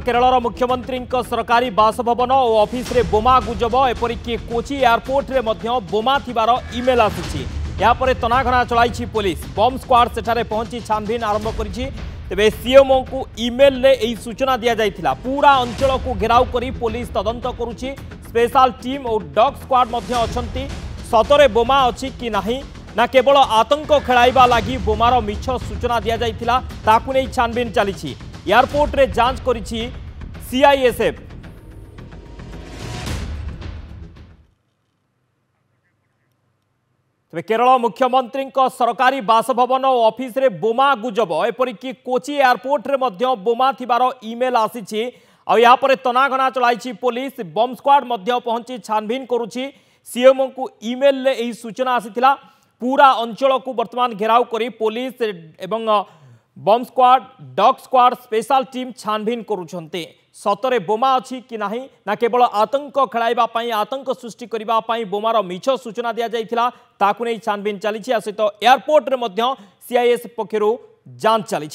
केरलर मुख्यमंत्री सरकारी बासभवन और ऑफिस रे बोमा गुजब एपरिक कोची एयरपोर्ट रे मध्य बोमा थिबार इमेल आसी यापर तनाघना चलाई पुलिस बम स्क्वाड सेठारे पहुंची छानबीन आरंभ करिछि। तेबे सीएमओ को इमेल रे एही सूचना दिया जाइथिला। पूरा अंचल को घेराव करी पुलिस तदंत करुछि। स्पेशल टीम और डॉग स्क्वाड मध्य अछंती। सतरे बोमा अछि कि नाही ना केवल आतंक खेलाइबा लागि बोमार मिछ सूचना दिया जाइथिला ताकु नै छानबीन चली। एयरपोर्ट रे जांच करिछि सीआईएसएफ। केरल मुख्यमंत्री सरकारी बासभवन और ऑफिस रे बोमा गुजब एपरिक कोची एयरपोर्ट रे मध्य बोमा थिबार इमेल आसी यापर तनाघना चलाई पुलिस बम स्क्वाड मध्य पहुंची छानबीन करुछि। सीएमओ को इमेल रे एही सूचना आसीथिला। पूरा अंचल को वर्तमान घेराव करी पुलिस एवं बम squad dog squad special team छानबीन करुछन्ते। सतरे बोमा अछि कि नाही ना केवल आतंक खेलाइबा पई आतंक सृष्टि करिबा पई बोमार मिछ सूचना दिया जाइथिला ताकु नै छानबीन चली। सहित एयरपोर्ट रे मध्य सीआईएस पक्षरु जांच चली।